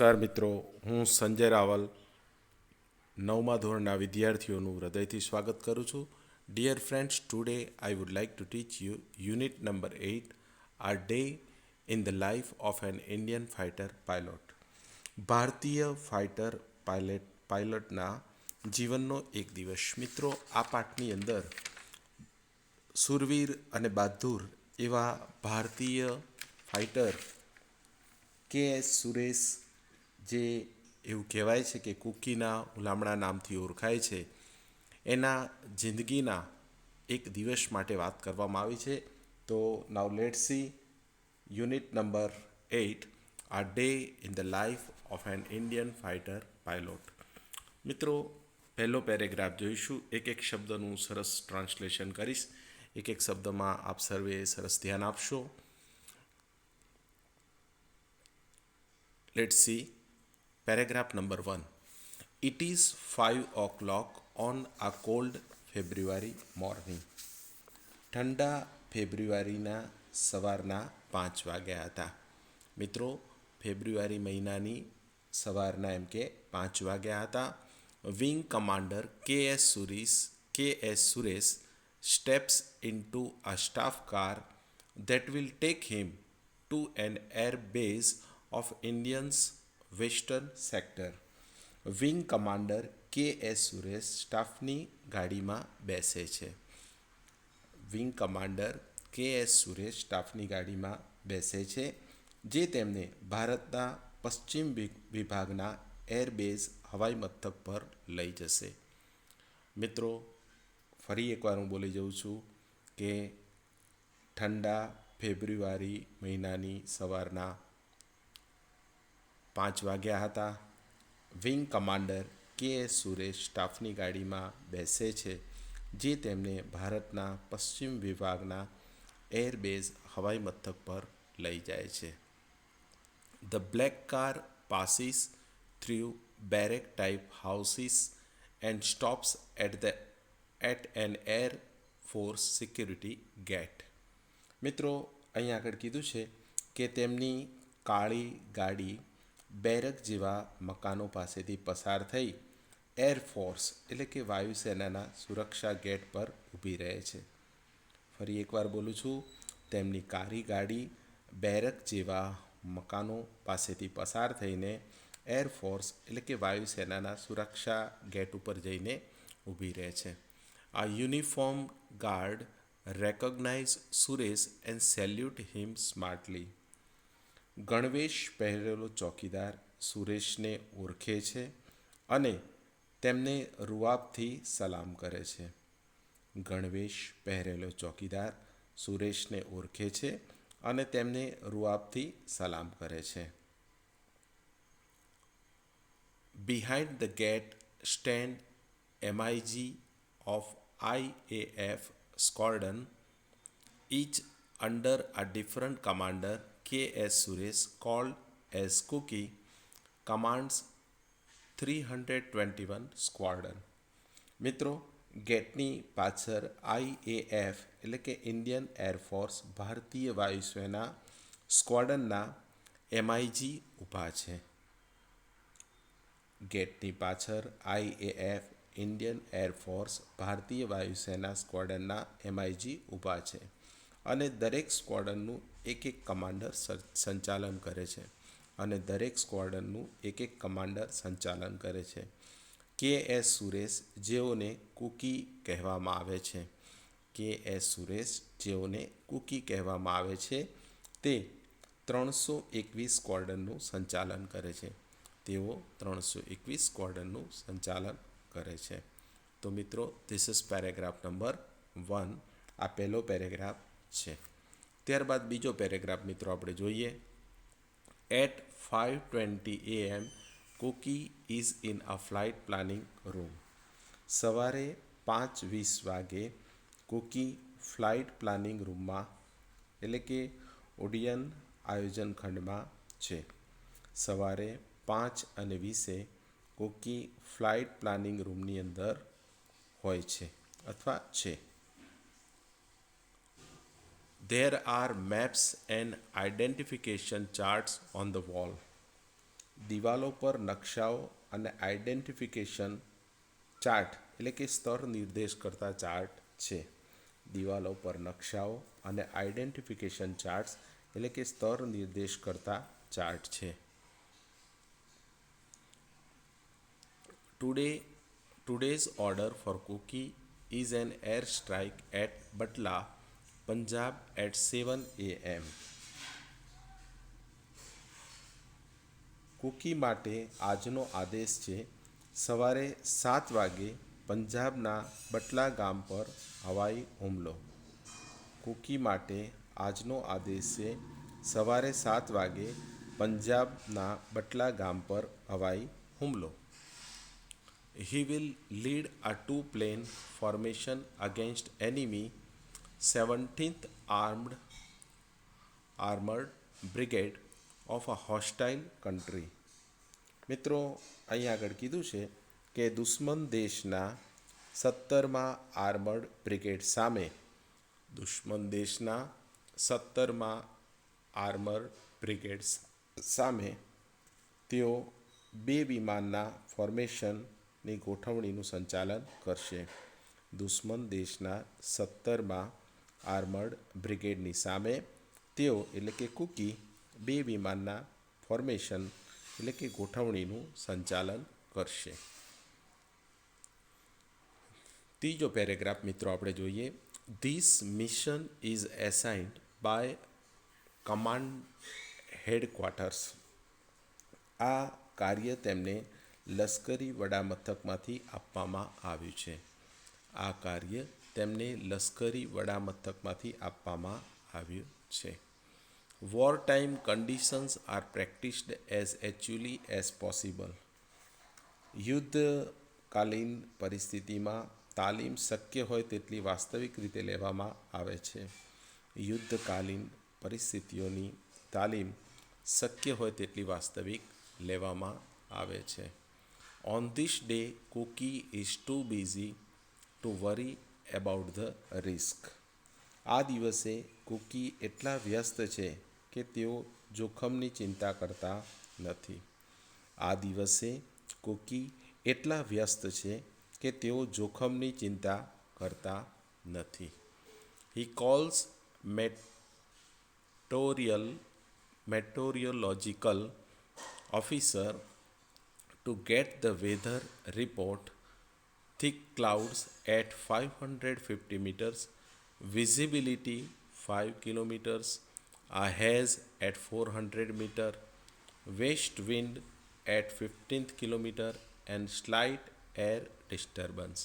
નમસ્કાર મિત્રો, હું સંજય રાવલ નવમા ધોરણના વિદ્યાર્થીઓનું હૃદયથી સ્વાગત કરું છું. Dear friends, today I would like to teach you unit number 8, a day in the life of an Indian fighter pilot. ભારતીય ફાઇટર પાયલટના જીવનનો એક દિવસ. મિત્રો, આ પાઠની અંદર સુરવીર અને બહાદુર એવા ભારતીય ફાઇટર કે સુરેશ, જે એવું કહેવાય છે કે કુકીના હુલામણા નામથી ઓળખાય છે, એના જિંદગીના એક દિવસ માટે વાત કરવામાં આવી છે. તો નાવ લેટ સી યુનિટ નંબર 8, આ day in the life of an Indian fighter pilot. મિત્રો, પહેલો પેરેગ્રાફ જોઈશું. એક એક શબ્દનું સરસ ટ્રાન્સલેશન કરીશ. એક એક શબ્દમાં આપ સર્વે સરસ ધ્યાન આપશો. Let's see. Paragraph number 1. It is 5 o'clock on a cold February morning. ઠંડા ફેબ્રુઆરીના સવારના 5 વાગ્યા હતા. મિત્રો, ફેબ્રુઆરી મહિનાની સવારના એમ કે 5 વાગ્યા હતા. વિંગ કમાન્ડર કે S Suresh steps into a staff car that will take him to an air base of Indian's western sector. Wing commander K S. Suresh સ્ટાફની ગાડીમાં બેસે છે. Wing commander K S. સુરેશ સ્ટાફની ગાડીમાં બેસે છે, જે તેમને ભારતના પશ્ચિમ વિભાગના એરબેઝ હવાઈ મથક પર લઈ જશે. મિત્રો, ફરી એકવાર હું બોલી જાઉં છું કે ઠંડા ફેબ્રુઆરી મહિનાની સવારના 5 વાગ્યા હતા. Wing commander K S. સુરેશ સ્ટાફની ગાડીમાં બેસે છે, જે તેમને ભારતના પશ્ચિમ વિભાગના એરબેઝ હવાઈ મથક પર લઈ જાય છે. The black car passes through barrack type houses and stops at an air force security gate. મિત્રો, અહીં આગળ કીધું છે કે તેમની કાળી ગાડી બેરક જેવા મકાનો પાસેથી પસાર થઈ એરફોર્સ એટલે કે વાયુસેનાના સુરક્ષા ગેટ પર ઊભી રહે છે. ફરી એકવાર બોલું છું. તેમની કાળી ગાડી બેરક જેવા મકાનો પાસેથી પસાર થઈને એરફોર્સ એટલે કે વાયુસેનાના સુરક્ષા ગેટ ઉપર જઈને ઊભી રહે છે. આ uniform guard recognise Suresh and salute him smartly. ગણવેશ પહેરેલો ચોકીદાર સુરેશને ઓળખે છે અને તેમને રૂઆબથી સલામ કરે છે. ગણવેશ પહેરેલો ચોકીદાર સુરેશને ઓળખે છે અને તેમને રૂઆબથી સલામ કરે છે. Behind the gate stand MIG of IAF squadron, each under a different commander. K.S. Suresh, called as Cookie, commands 321 squadron. મિત્રો, ગેટની પાછળ IAF એટલે કે ઇન્ડિયન એરફોર્સ ભારતીય વાયુસેના સ્ક્વોડનના MIG ઊભા છે. ગેટની પાછળ IAF ઇન્ડિયન એરફોર્સ ભારતીય વાયુસેના સ્ક્વોડનના MIG ઊભા છે અને દરેક સ્ક્વોડનનું એક એક કમાન્ડર સંચાલન કરે છે. કે.એસ. સુરેશ, જેઓને કુકી કહેવામાં આવે છે. તે 321 સ્ક્વોડનનું સંચાલન કરે છે. તો મિત્રો, ધીસ ઇઝ પેરેગ્રાફ નંબર 1. આ પહેલો પેરેગ્રાફ છે. ત્યારબાદ બીજો પેરેગ્રાફ મિત્રો આપણે જોઈએ. At 5:20 AM, Cookie is in a flight planning room. સવારે 5:20 વાગે કુકી ફ્લાઇટ પ્લાનિંગ રૂમમાં એટલે કે ઉડ્ડયન આયોજન ખંડમાં છે. સવારે 5:20 કુકી ફ્લાઇટ પ્લાનિંગ રૂમની અંદર હોય છે અથવા છે. There are maps and identification charts on the wall. દિવાલો પર નકશાઓ અને આઈડેન્ટિફિકેશન ચાર્ટ એટલે કે સ્તર નિર્દેશ કરતા ચાર્ટ છે. દિવાલો પર નકશાઓ અને આઈડેન્ટિફિકેશન ચાર્ટ્સ એટલે કે સ્તર નિર્દેશ કરતા ચાર્ટ છે. Today's order for Cookie is an air strike at Batla, Punjab at 7 a.m. Cookie માટે આજનો આદેશ છે સવારે 7 વાગે પંજાબના બટલા ગામ પર હવાઈ હુમલો. કૂકી માટે આજનો આદેશ છે સવારે 7 વાગે પંજાબના બટલા ગામ પર હવાઈ હુમલો. He will lead a two-plane formation against enemy 17th Armored Brigade of a hostile country. મિત્રો અહીં આગળ કીધું છે કે દુશ્મન દેશના 17મા આર્મર્ડ બ્રિગેડ સામે તેઓ બે વિમાનના ફોર્મેશનની ગોઠવણીનું સંચાલન કરશે. દુશ્મન દેશના 17મા આર્મર્ડ બ્રિગેડની સામે તેઓ એટલે કે કૂકી બે વિમાનના ફોર્મેશન એટલે કે ગોઠવણીનું સંચાલન કરશે. ત્રીજો પેરેગ્રાફ મિત્રો આપણે જોઈએ. This mission is assigned by command headquarters. આ કાર્ય તેમને લશ્કરી વડામથકમાંથી આપવામાં આવ્યું છે. આ કાર્ય તેમને લશ્કરી વડામથકમાંથી આપવામાં આવ્યું છે. War time conditions are practised as actually as possible. યુદ્ધકાલીન પરિસ્થિતિમાં તાલીમ શક્ય હોય તેટલી વાસ્તવિક રીતે લેવામાં આવે છે. યુદ્ધકાલીન પરિસ્થિતિઓની તાલીમ શક્ય હોય તેટલી વાસ્તવિક લેવામાં આવે છે. On this day Cookie is too busy to worry about the risk. આ દિવસે કૂકી એટલા વ્યસ્ત છે કે તેઓ જોખમની ચિંતા કરતા નથી. આ દિવસે કૂકી એટલા વ્યસ્ત છે કે તેઓ જોખમની ચિંતા કરતા નથી. હી calls meteorological officer to get the weather report. Thick clouds at 550 meters, visibility 5 kilometers, a haze at 400 meter, west wind at 15th kilometer and slight air disturbance.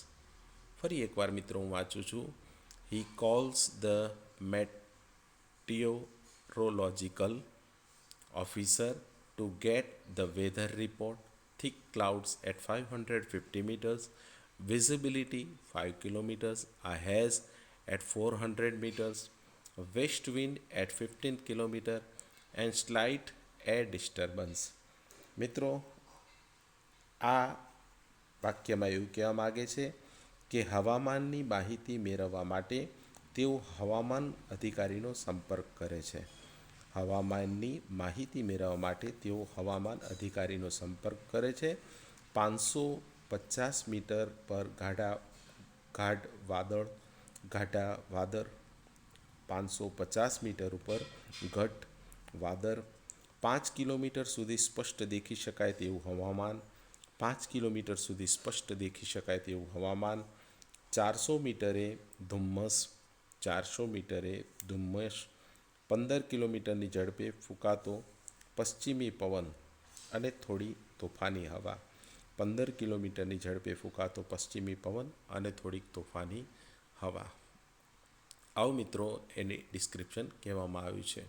ફરી એકવાર મિત્રો હું વાંચું છું. He calls the meteorological officer to get the weather report. Thick clouds at 550 meters, visibility 5 kilometers, a haze at 400 meters, west wind at 15 kilometer and slight air disturbance. મિત્રો આ વાક્યમાં એવું કહેવા માગે છે કે હવામાનની માહિતી મેળવવા માટે તેઓ હવામાન અધિકારીનો સંપર્ક કરે છે. હવામાનની માહિતી મેળવવા માટે તેઓ હવામાન અધિકારીનો સંપર્ક કરે છે. 550 મીટર પર ગાઢ વાદળ, 550 મીટર ઉપર ઘટ વાદળ, 5 કિલોમીટર સુધી સ્પષ્ટ દેખી શકાય તેવું હવામાન, 5 કિલોમીટર સુધી સ્પષ્ટ દેખી શકાય તેવું હવામાન, 400 મીટરે ધુમ્મસ, 400 મીટરે ધુમ્મસ, 15 કિલોમીટરની ઝડપે ફૂંકાતો પશ્ચિમી પવન અને થોડી તોફાની હવા. 15 કિલોમીટરની ઝડપે ફૂંકાતો પશ્ચિમી પવન અને થોડીક તોફાની હવા. આવું મિત્રો એની ડિસ્ક્રિપ્શન કહેવામાં આવ્યું છે.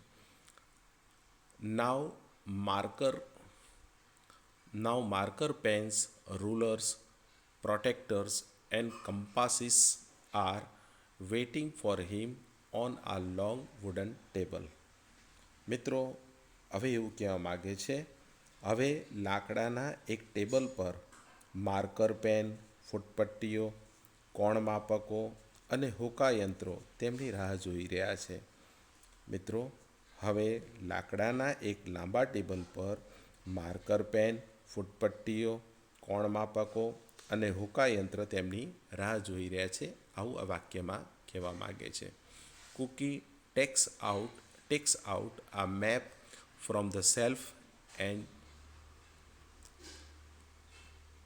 Now marker pens, rulers, protectors and compasses are waiting for him on a long wooden table. મિત્રો હવે એવું કહેવા માગે છે, હવે લાકડાના એક ટેબલ પર માર્કર પેન, ફૂટપટ્ટીઓ, કોણમાપકો અને હોકાયંત્રો તેમની રાહ જોઈ રહ્યા છે. મિત્રો હવે લાકડાના એક લાંબા ટેબલ પર માર્કર પેન, ફૂટપટ્ટીઓ, કોણમાપકો અને હુકાયંત્ર તેમની રાહ જોઈ રહ્યા છે, આવું આ વાક્યમાં કહેવા માગે છે. કૂકી ટેક્સ આઉટ આ map from the self and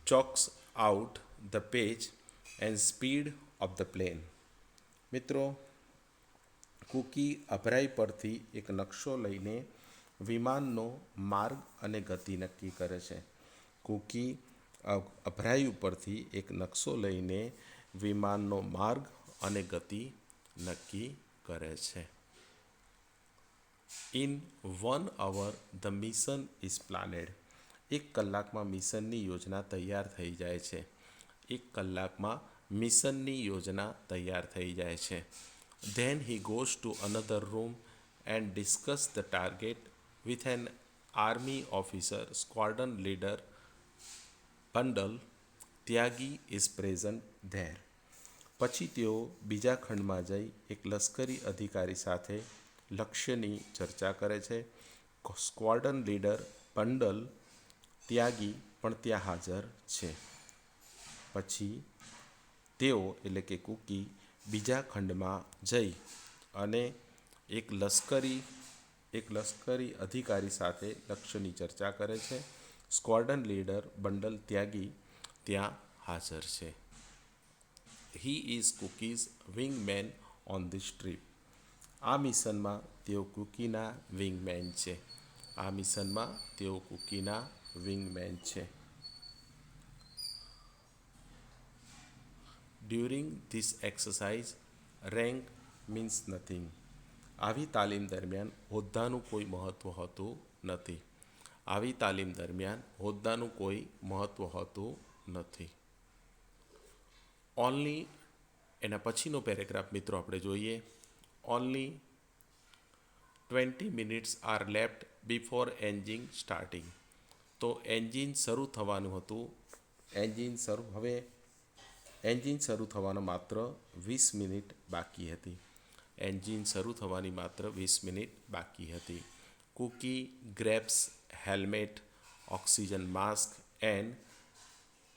chalks out the page and speed of the plane. મિત્રો, કૂકી અભરાઈ પરથી એક નકશો લઈને વિમાનનો માર્ગ અને ગતિ નક્કી કરે છે. કૂકી અભરાઈ ઉપરથી એક નકશો લઈને વિમાનનો માર્ગ અને ગતિ નક્કી કરે છે. In 1 hour the mission is planned. 1 કલાકમાં મિશનની યોજના તૈયાર થઈ જાય છે. 1 કલાકમાં મિશનની યોજના તૈયાર થઈ જાય છે. Then he goes to another room and discuss the target with an army officer. Squadron leader bundle Tyagi is present there. પછી તેઓ બીજા ખંડમાં જઈ એક લશ્કરી અધિકારી સાથે લક્ષ્યની ચર્ચા કરે છે. સ્ક્વોડ્રન લીડર બંડલ ત્યાગી પણ ત્યાં હાજર છે. પછી તેઓ એટલે કે કૂકી બીજા ખંડમાં જઈ અને એક લશ્કરી અધિકારી સાથે લક્ષ્યની ચર્ચા કરે છે. સ્ક્વોડ્રન લીડર બંડલ ત્યાગી ત્યાં હાજર છે. He is cookies વિંગમેન on this trip. આ મિશનમાં તેઓ કૂકીના વિંગમેન છે. During this exercise rank means nothing. આવી તાલીમ દરમિયાન હોદ્દાનું કોઈ મહત્ત્વ હોતું નથી. ઓનલી એના પછીનો પેરેગ્રાફ મિત્રો આપણે જોઈએ. Only 20 minutes R left before engine starting. તો એન્જિન શરૂ થવાનું હતું. એન્જિન શરૂ થવાનો માત્ર 20 મિનિટ બાકી હતી. Cooky grabs helmet, oxygen mask and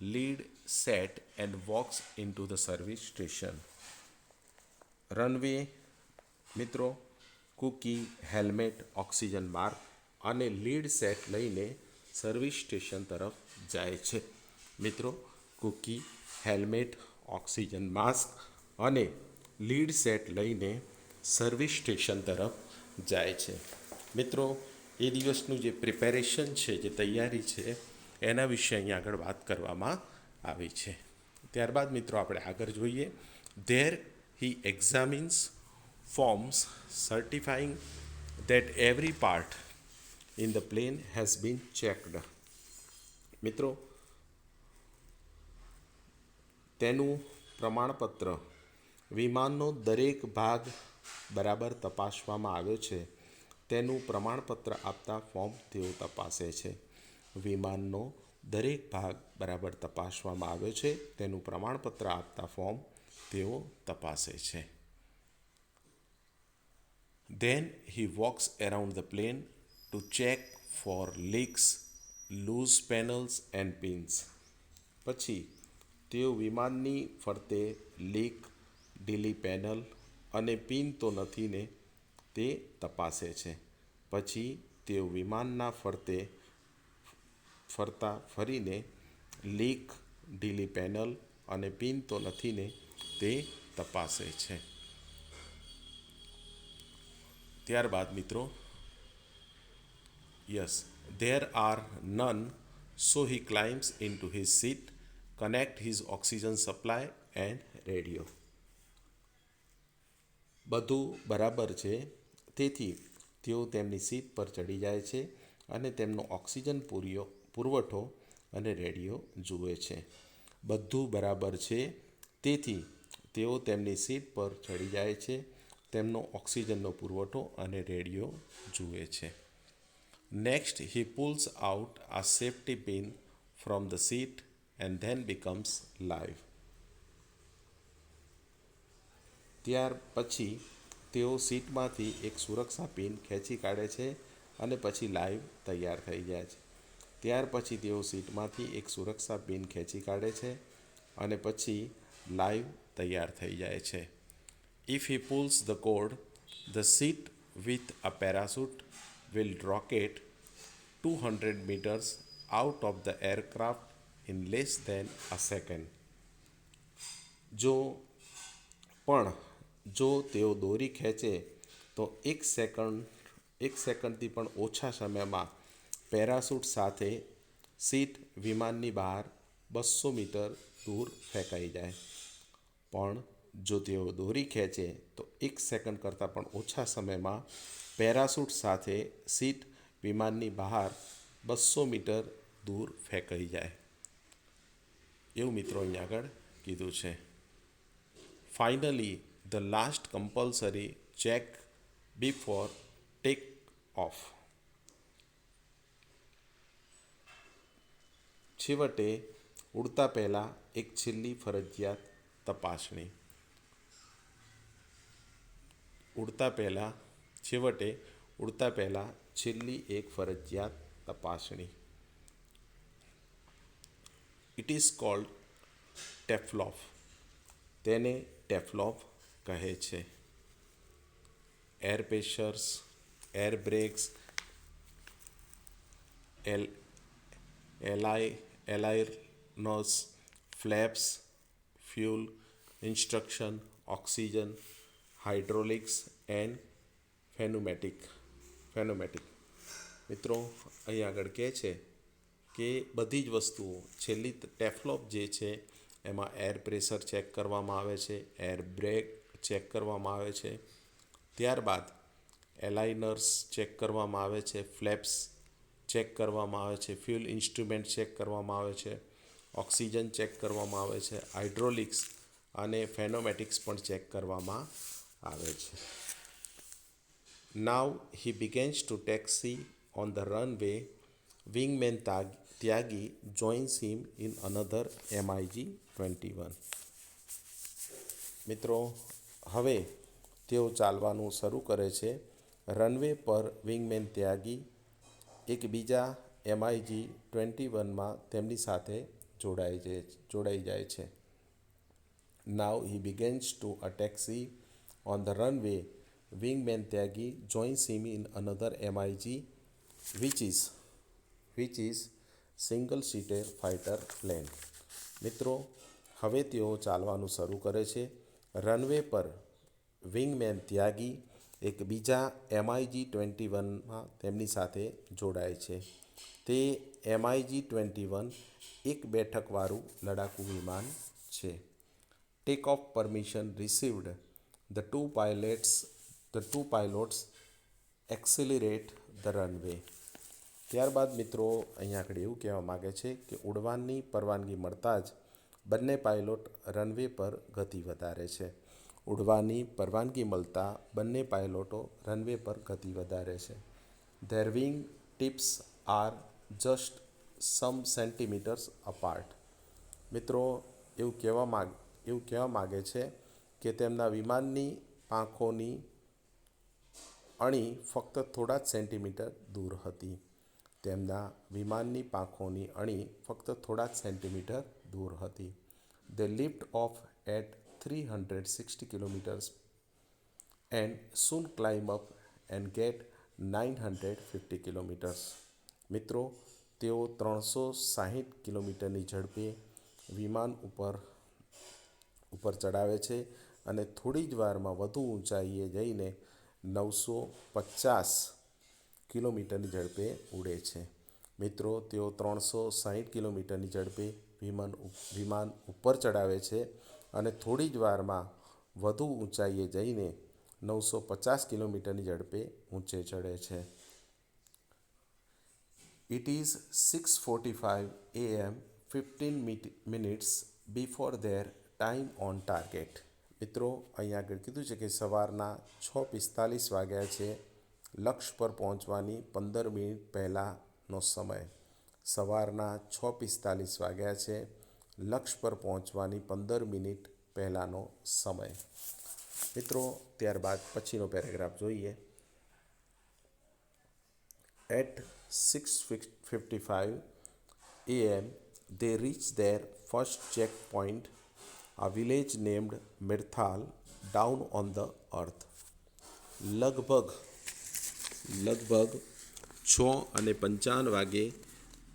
lead set and walks into the service station. Runway મિત્રો, કૂકી હેલ્મેટ, ઓક્સિજન માસ્ક અને લીડ સેટ લઈને સર્વિસ સ્ટેશન તરફ જાય છે. મિત્રો, કૂકી હેલ્મેટ, ઓક્સિજન માસ્ક અને લીડ સેટ લઈને સર્વિસ સ્ટેશન તરફ જાય છે. મિત્રો, એ દિવસનું જે પ્રિપેરેશન છે, જે તૈયારી છે, એના વિશે અહીંયા આગળ વાત કરવામાં આવી છે. ત્યારબાદ મિત્રો આપણે આગળ જોઈએ. There he examines forms certifying that every part in the plane has been checked. મિત્રો, તેનું પ્રમાણપત્ર, વિમાનનો દરેક ભાગ બરાબર તપાસવામાં આવ્યો છે તેનું પ્રમાણપત્ર આપતા ફોર્મ તેઓ તપાસે છે. વિમાનનો દરેક ભાગ બરાબર તપાસવામાં આવ્યો છે તેનું પ્રમાણપત્ર આપતા ફોર્મ તેઓ તપાસે છે. Then he walks around the plane to check for leaks, loose panels and pins. પછી તેઓ વિમાનની ફરતે લીક, ઢીલી પેનલ અને પિન તો નથી ને તે તપાસે છે. પછી તેઓ વિમાનના ફરતા ફરીને લીક, ઢીલી પેનલ અને પિન તો નથી ને તે તપાસે છે. ત્યારબાદ મિત્રો, there are none, so he climbs into his seat, connect his oxygen supply and radio. બધું બરાબર છે, તેથી તેઓ તેમની સીટ પર ચડી જાય છે અને તેમનો ઓક્સિજન પુરવઠો અને રેડિયો જુએ છે. બધું બરાબર છે, તેથી તેઓ તેમની સીટ પર ચડી જાય છે, તેમનો ઓક્સિજનનો પુરવઠો અને રેડિયો જુએ છે. નેક્સ્ટ હી પુલ્સ આઉટ આ safety pin from the seat and then becomes live. ત્યાર પછી તેઓ સીટમાંથી એક સુરક્ષા પિન ખેંચી કાઢે છે અને પછી લાઈવ તૈયાર થઈ જાય છે. ત્યાર પછી તેઓ સીટમાંથી એક સુરક્ષા પિન ખેંચી કાઢે છે અને પછી લાઈવ તૈયાર થઈ જાય છે. If he pulls the cord, the seat with a parachute will rocket 200 meters out of the aircraft in less than a second. જો પણ જો તેઓ દોરી ખેંચે તો એક સેકન્ડથી પણ ઓછા સમયમાં પેરાશૂટ સાથે સીટ વિમાનની બહાર 200 મીટર દૂર ફેંકાઈ જાય. પણ જો તેઓ દોરી ખેંચે તો એક સેકન્ડ કરતાં પણ ઓછા સમયમાં પેરાશૂટ સાથે સીટ વિમાનની બહાર 200 મીટર દૂર ફેંકાઈ જાય. એવું મિત્રો અહીં આગળ કીધું છે. Finally the last compulsory check before take off. છેવટે ઉડતા પહેલાં એક છેલ્લી ફરજિયાત તપાસણી. ઉડતા પહેલાં છેલ્લી એક ફરજિયાત તપાસણી. ઇટ ઇઝ કોલ્ડ ટેફલોફ. તેને ટેફલોફ કહે છે. Air pressures, air brakes, ailerons, flaps, fuel, instruction, oxygen, hydraulics and pneumatic. મિત્રો અહીં આગળ કહે છે કે બધી જ વસ્તુઓ છેલ્લી ટેફલોપ જે છે એમાં એર પ્રેશર ચેક કરવામાં આવે છે, એર બ્રેક ચેક કરવામાં આવે છે, ત્યારબાદ એલાઇનર્સ ચેક કરવામાં આવે છે, ફ્લેપ્સ ચેક કરવામાં આવે છે, ફ્યુલ ઇન્સ્ટ્રુમેન્ટ ચેક કરવામાં આવે છે, ઓક્સિજન ચેક કરવામાં આવે છે, હાઇડ્રોલિક્સ અને ફેનોમેટિક્સ પણ ચેક કરવામાં આવે છે. Now he begins to taxi on the runway. Wingman Tyagi joins him in another MiG-21. મિત્રો હવે તેઓ ચાલવાનું શરૂ કરે છે. રનવે પર વિંગમેન ત્યાગી એક બીજા MiG-21માં તેમની સાથે જોડાઈ જાય છે. Now he begins to a taxi on the runway. Wingman Tyagi joins him in another MiG, which is single-seater fighter plane. મિત્રો હવે તેઓ ચાલવાનું શરૂ કરે છે. રનવે પર વિંગમેન ત્યાગી એક બીજા MiG-21માં તેમની સાથે જોડાય છે. તે MiG-21 એક બેઠકવાળું લડાકુ વિમાન છે. Take off permission received. The two pilots accelerate the runway. ત્યારબાદ મિત્રો અહીંયા આગળ એવું કહેવા માગે છે કે ઉડવાની પરવાનગી મળતા જ બંને પાયલોટ રનવે પર ગતિ વધારે છે. ઉડવાની પરવાનગી મળતા બંને પાયલોટો રનવે પર ગતિ વધારે છે. Their wing tips are just some centimeters apart. મિત્રો એવું કહેવા માગે છે કે તેમના વિમાનની પાંખોની અણી ફક્ત થોડા જ સેન્ટીમીટર દૂર હતી. They lift off at 360 kilometers and soon climb up and get 950 kilometers. મિત્રો તેઓ 360 કિલોમીટરની ઝડપે વિમાન ઉપર ચડાવે છે અને થોડી જ વારમાં વધુ ઊંચાઈએ જઈને 950 કિલોમીટરની ઝડપે ઉડે છે. મિત્રો તેઓ 360 કિલોમીટરની ઝડપે વિમાન ઉપર ચડાવે છે અને થોડી જ વારમાં વધુ ઊંચાઈએ જઈને 950 કિલોમીટરની ઝડપે ઊંચે ચડે છે. It is 6:45 AM, 15 minutes before their time on target. મિત્રો અહીં આગળ કીધું છે કે સવારના 6:45 વાગ્યા છે. લક્ષ્ય પર પહોંચવાની 15 મિનિટ પહેલાંનો સમય. સવારના 6:45 વાગ્યા છે. લક્ષ્ય પર પહોંચવાની 15 મિનિટ પહેલાંનો સમય. મિત્રો ત્યારબાદ પછીનો પેરેગ્રાફ જોઈએ. At 6:55 a.m., they reached their first checkpoint, a village named Mirthal, down on the earth. લગભગ લગભગ 6:55 વાગે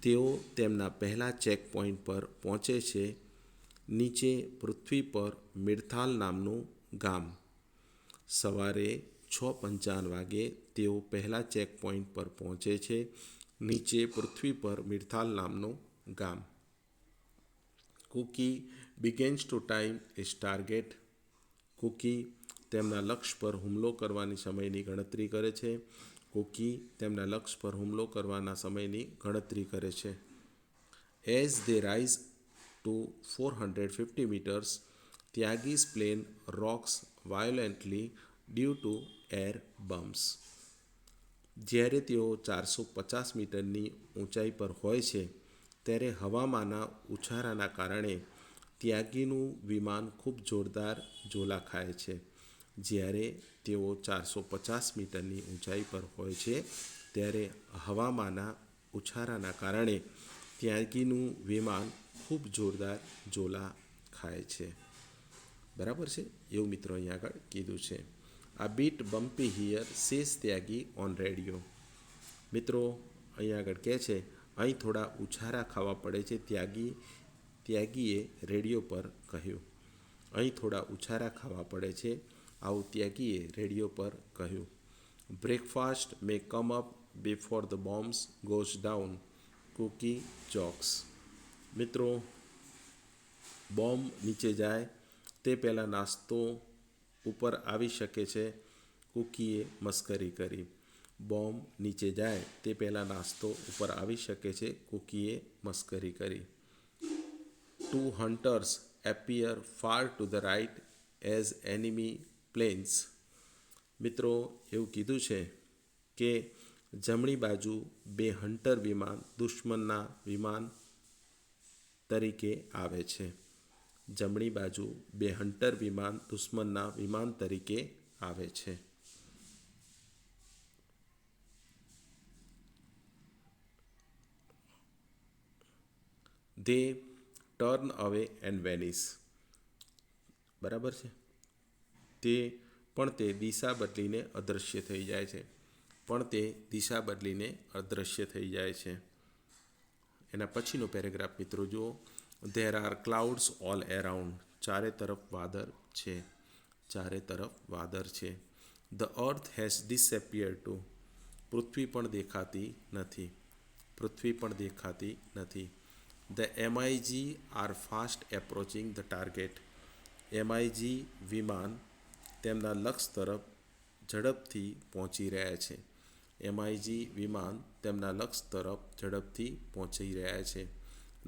તેઓ તેમના પહેલા ચેક પોઈન્ટ પર પહોંચે છે. નીચે પૃથ્વી પર મિર્થાલ નામનું ગામ. સવારે 6:55 વાગે તેઓ પહેલા ચેક પોઈન્ટ પર પહોંચે છે. નીચે પૃથ્વી પર મિર્થાલ નામનું ગામ. Cookie begins to time his target. Cookie તેમના લક્ષ્ય પર હુમલો કરવાની સમયની ગણતરી કરે છે. કુકી તેમના લક્ષ્ય પર હુમલો કરવાના સમયની ગણતરી કરે છે. As they rise to 450 meters, Tyagi's plane rocks violently due to air bumps. જ્યારે તેઓ 450 મીટરની ઊંચાઈ પર હોય છે ત્યારે હવામાનના ઉછાળાના કારણે ત્યાગીનું વિમાન ખૂબ જોરદાર ઝોલા ખાય છે. જ્યારે તેઓ 450 મીટરની ઊંચાઈ પર હોય છે ત્યારે હવામાનના ઉછાળાના કારણે ત્યાગીનું વિમાન ખૂબ જોરદાર ઝોલા ખાય છે. બરાબર છે, એવું મિત્રો અહીંયા આગળ કીધું છે. આ bit bumpy here cess Tyagi on radio. મિત્રો અહીંયા આગળ કહે છે અહીં થોડા ઉછારા ખાવા પડે છે. ત્યાગીએ રેડિયો પર કહ્યું. અહીં થોડા ઉછારા ખાવા પડે છે, આવું ત્યાગીએ રેડિયો પર કહ્યું. Breakfast may come up before the bombs goes down, Cookie jokes. મિત્રો બોમ્બ નીચે જાય તે પહેલાં નાસ્તો ઉપર આવી શકે છે, કુકીએ મસ્કરી કરી. બોમ્બ નીચે જાય તે પહેલાં નાસ્તો ઉપર આવી શકે છે, કુકીએ મસ્કરી કરી. Two hunters appear far to the right as enemy planes. મિત્રો એવું કીધું છે કે જમણી બાજુ બે હન્ટર વિમાન દુશ્મનના વિમાન તરીકે આવે છે. જમણી બાજુ બે હન્ટર વિમાન દુશ્મનના વિમાન તરીકે આવે છે. ધે ટર્ન અવે એન્ડ વેનિસ. બરાબર છે, તે દિશા બદલીને અદૃશ્ય થઈ જાય છે. દિશા બદલીને અદૃશ્ય થઈ જાય છે. એના પછીનો પેરેગ્રાફ મિત્રો જુઓ. There are clouds all around. ચારે તરફ વાદળ છે. The earth has disappear too. પૃથ્વી પણ દેખાતી નથી. The MiG are fast approaching the target. MiG વિમાન તેમના લક્ષ્ય તરફ ઝડપથી પહોંચી રહ્યા છે.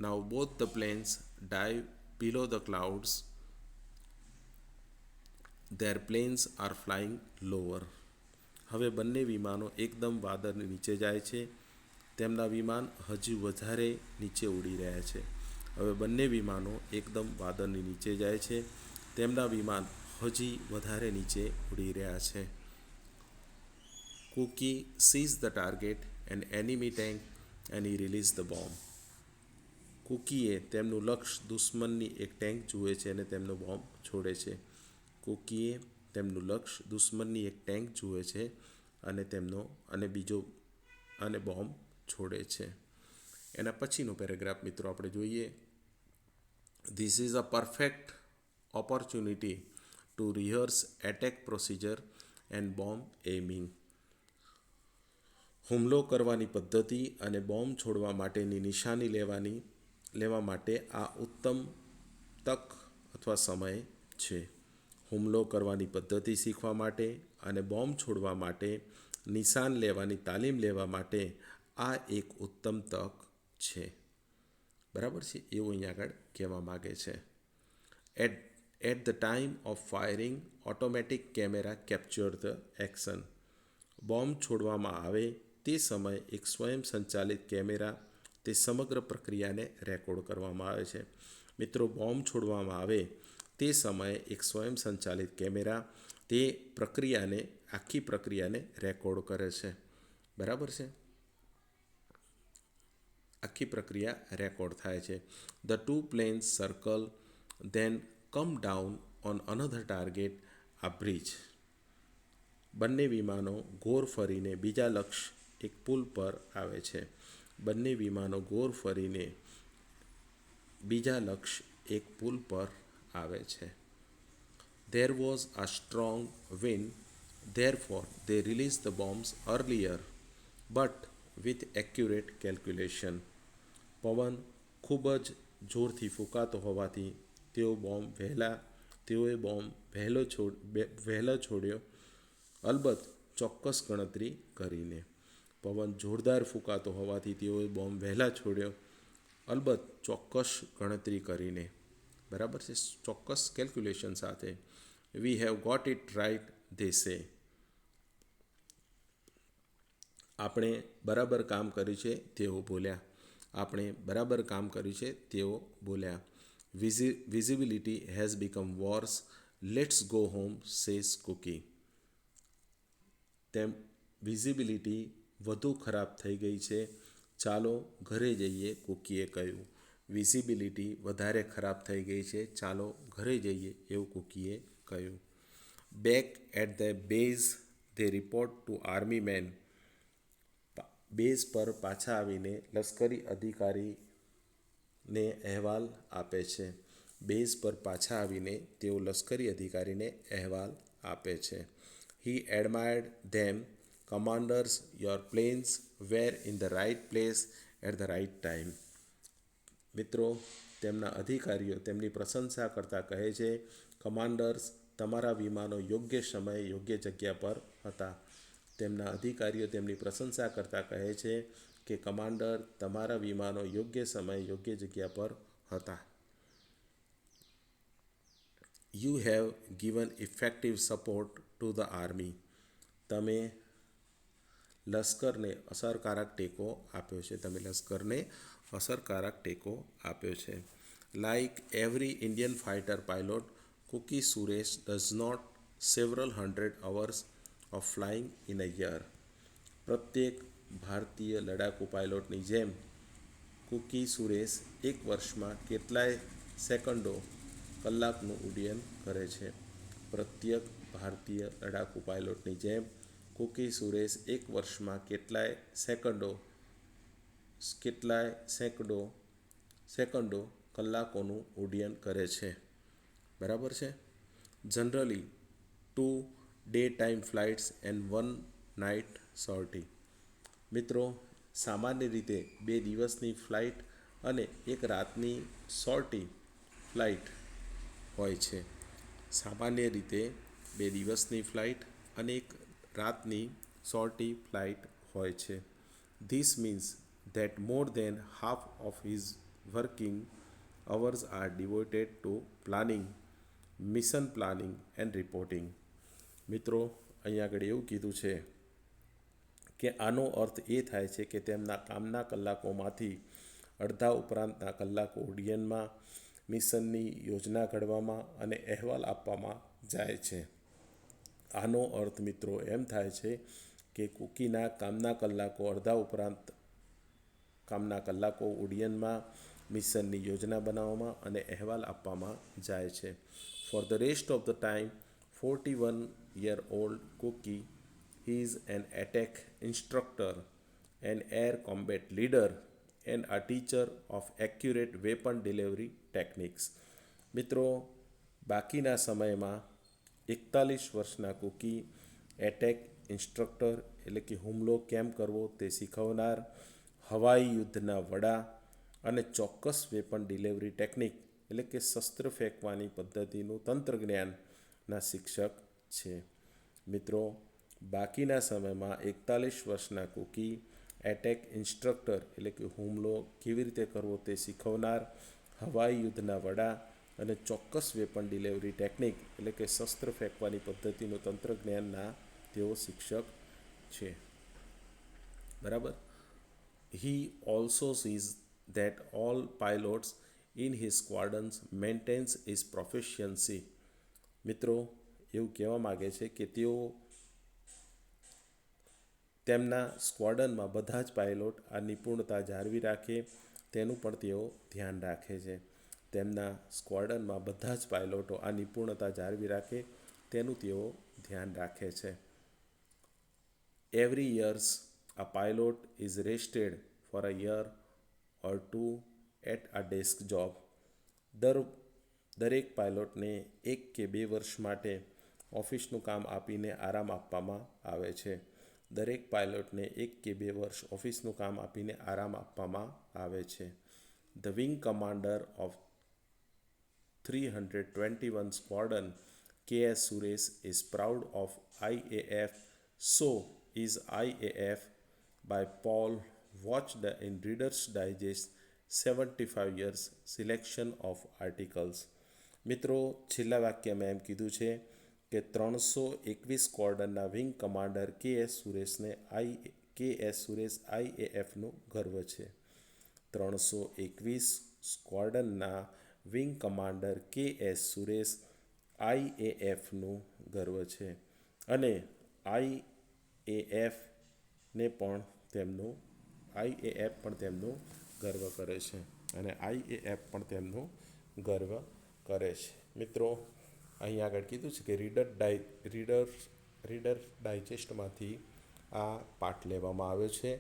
Now both the planes dive below the clouds. Their planes are flying lower. હવે બંને વિમાનો એકદમ વાદળની નીચે જાય છે. તેમના વિમાન હજુ વધારે નીચે ઉડી રહ્યા છે. હવે બંને વિમાનો એકદમ વાદળની નીચે જાય છે. તેમના વિમાન હજી વધારે નીચે ઉડી રહ્યા છે. Cooky sees the target and enemy tank and he release the bomb. કુકીએ તેમનું લક્ષ્ય દુશ્મનની એક ટેન્ક જુએ છે અને તેમનો બોમ્બ છોડે છે. બોમ્બ છોડે છે. એના પછીનો પેરેગ્રાફ મિત્રો આપણે જોઈએ. This is a perfect opportunity to rehearse attack procedure and bomb aiming. હુમલો કરવાની પદ્ધતિ અને બોમ્બ છોડવા માટેની નિશાની લેવા માટે આ ઉત્તમ તક અથવા સમય છે. હુમલો કરવાની પદ્ધતિ શીખવા માટે અને બોમ્બ છોડવા માટે નિશાન લેવાની તાલીમ લેવા માટે આ એક ઉત્તમ તક છે. બરાબર છે, એવું અહીંયા આગળ કહેવા માગે છે. At the time of firing automatic camera capture the action. Bomb છોડવામાં આવે તે સમયે એક સ્વયં સંચાલિત કેમેરા તે સમગ્ર પ્રક્રિયાને રેકોર્ડ કરવામાં આવે છે. મિત્રો બોમ્બ છોડવામાં આવે તે સમયે એક સ્વયં સંચાલિત કેમેરા તે આખી પ્રક્રિયાને રેકોર્ડ કરે છે. બરાબર છે. આખી પ્રક્રિયા રેકોર્ડ થાય છે. The two planes circle then come down on another target a bridge. બંને વિમાનો ગોળ ફરીને બીજા લક્ષ્ય એક પુલ પર આવે છે. બંને વિમાનો ગોળ ફરીને બીજા લક્ષ્ય એક પુલ પર આવે છે. There was a strong wind, therefore they released the bombs earlier, but with accurate calculation. પવન ખૂબ જ જોરથી ફૂંકાતો હોવાથી તેઓએ બોમ્બ વહેલો છોડ્યો, અલબત્ત ચોક્કસ ગણતરી કરીને. પવન જોરદાર ફૂંકાતો હોવાથી તેઓએ બોમ્બ વહેલા છોડ્યો, અલબત્ત ચોક્કસ ગણતરી કરીને. બરાબર છે, ચોક્કસ કેલ્ક્યુલેશન સાથે. We have got it right they say. આપણે બરાબર કામ કર્યું છે તેઓ બોલ્યા. આપણે બરાબર કામ કર્યું છે તેઓ બોલ્યા. Visibility has become worse, let's go home says Cooky. તેમ વિઝિબિલિટી વધુ ખરાબ થઈ ગઈ છે, ચાલો ઘરે જઈએ, કુકીએ કહ્યું. વિઝિબિલિટી વધારે ખરાબ થઈ ગઈ છે, ચાલો ઘરે જઈએ, એવું કુકીએ કહ્યું. Back at the base they report to army men. Base પર પાછા આવીને લશ્કરી અધિકારીને અહેવાલ આપે છે. બેઝ પર પાછા આવીને તેઓ લશ્કરી અધિકારીને અહેવાલ આપે છે. He admired them. Commanders, your planes were in the right place at the right time. મિત્રો, તેમના અધિકારીઓ તેમની પ્રશંસા કરતાં કહે છે, કમાન્ડર્સ, તમારા વિમાનો યોગ્ય સમયે યોગ્ય જગ્યા પર હતા. તેમના અધિકારીઓ તેમની પ્રશંસા કરતાં કહે છે કે કમાન્ડર, તમારા વિમાનો યોગ્ય સમયે યોગ્ય જગ્યા પર હતા. You have given effective support to the army. તમે લશ્કરને અસરકારક ટેકો આપ્યો છે. તમે લશ્કરને અસરકારક ટેકો આપ્યો છે. Like every Indian fighter pilot, Kuki Suresh does not several hundred hours of flying in a year. પ્રત્યેક ભારતીય લડાકુ પાયલોટની જેમ કુકી સુરેશ એક વર્ષમાં કેટલાય સેકન્ડો, કલાકનું ઉડ્ડયન કરે છે. પ્રત્યેક ભારતીય લડાકુ પાયલોટની જેમ કુકી સુરેશ એક વર્ષમાં કેટલાય સેકન્ડો, કલાકોનું ઉડ્ડયન કરે છે. બરાબર છે. Generally 2 daytime flights and 1 night sortie. મિત્રો, સામાન્ય રીતે 2 દિવસની ફ્લાઇટ અને 1 રાતની સોર્ટી ફ્લાઇટ હોય છે. સામાન્ય રીતે 2 દિવસની ફ્લાઇટ અને 1 રાતની સોર્ટી ફ્લાઇટ હોય છે. This means that more than half of his working hours are devoted to planning, mission planning and reporting. મિત્રો, અહીંયા આગળ એવું કીધું છે કે આનો અર્થ એ થાય છે કે તેમના કામના કલાકોમાંથી અડધા ઉપરાંતના કલાકો ઉડ્ડયનમાં, મિશનની યોજના ઘડવામાં અને અહેવાલ આપવામાં જાય છે. આનો અર્થ મિત્રો એમ થાય છે કે કુકીના કામના કલાકો અડધા ઉપરાંત કામના કલાકો ઉડ્ડયનમાં, મિશનની યોજના બનાવવામાં અને અહેવાલ આપવામાં જાય છે. For the rest of the time, 41-year-old Cookie is an attack instructor, an air combat leader and a teacher of accurate weapon delivery techniques. મિત્રો, બાકીના સમયમાં 41 વર્ષના કુકી એટેક ઇન્સ્ટ્રક્ટર એટલે કે હુમલો કેમ કરવો તે શીખવનાર, હવાઈ યુદ્ધના વડા અને ચોક્કસ વેપન ડિલિવરી ટેકનિક એટલે કે શસ્ત્ર ફેંકવાની પદ્ધતિનું તંત્રજ્ઞાનના શિક્ષક છે. મિત્રો, બાકીના સમયમાં 41 વર્ષના કુકી એટેક ઇન્સ્ટ્રક્ટર એટલે કે હુમલો કેવી રીતે કરવો તે શીખવનાર, હવાઈ યુદ્ધના વડા અને ચોક્કસ વેપન ડિલિવરી ટેકનિક એટલે કે શસ્ત્ર ફેંકવાની પદ્ધતિનું તંત્રજ્ઞાનના તેઓ શિક્ષક છે. બરાબર. He also sees that all pilots in his squadrons maintains his proficiency. મિત્રો, એવું કહેવા માગે છે કે તેઓ તેમના સ્ક્વોડનમાં બધા જ પાયલોટ આ નિપુણતા જાળવી રાખે તેનું પણ તેઓ ધ્યાન રાખે છે. તેમના સ્ક્વોડનમાં બધા જ પાયલોટો આ નિપુણતા જાળવી રાખે તેનું તેઓ ધ્યાન રાખે છે. Every years, a pilot is rested for a year or two at a desk job. દરેક પાયલોટને 1 કે 2 વર્ષ માટે ઓફિસનું કામ આપીને આરામ આપવામાં આવે છે. દરેક પાયલોટને 1 કે 2 વર્ષ ઓફિસનું કામ આપીને આરામ આપવામાં આવે છે. The wing commander of 321 Squadron, K.S. Suresh, is proud of IAF. So is IAF by Paul watched in Reader's Digest 75 years selection of articles. મિત્રો, છેલ્લા વાક્યમાં એમ કીધું છે કે 321 સ્ક્વોડનના વિંગ કમાન્ડર કે.એસ. સુરેશ IAFનું ગર્વ છે. 321 સ્ક્વોડનના વિંગ કમાન્ડર કે.એસ. સુરેશ IAFનું ગર્વ છે અને IAF પણ તેમનું ગર્વ કરે છે અને IAF પણ તેમનું ગર્વ કરે છે. મિત્રો, અહીં આગળ કીધું છે કે રીડર ડાયજેસ્ટમાંથી આ પાઠ લેવામાં આવ્યો છે.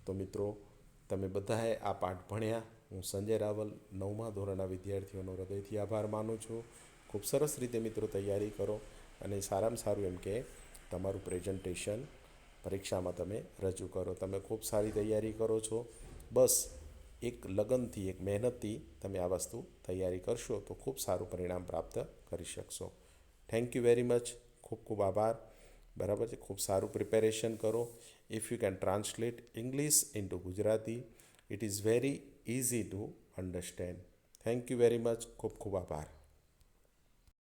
તો મિત્રો, તમે બધાએ આ પાઠ ભણ્યા. હું સંજય રાવલ 9મા ધોરણના વિદ્યાર્થીઓનો હૃદયથી આભાર માનું છું. ખૂબ સરસ રીતે મિત્રો તૈયારી કરો અને સારામાં સારું એમ કે તમારું પ્રેઝન્ટેશન પરીક્ષામાં તમે રજૂ કરો. તમે ખૂબ સારી તૈયારી કરો છો. બસ એક લગનથી, એક મહેનતથી તમે આ વસ્તુ તૈયારી કરશો તો ખૂબ સારું પરિણામ પ્રાપ્ત કરી શકશો. Thank you very much. ખૂબ ખૂબ આભાર. બરાબર છે. ખૂબ સારું પ્રિપેરેશન કરો. If you can translate English into Gujarati, it is very easy to understand. Thank you very much. ખૂબ ખૂબ આભાર.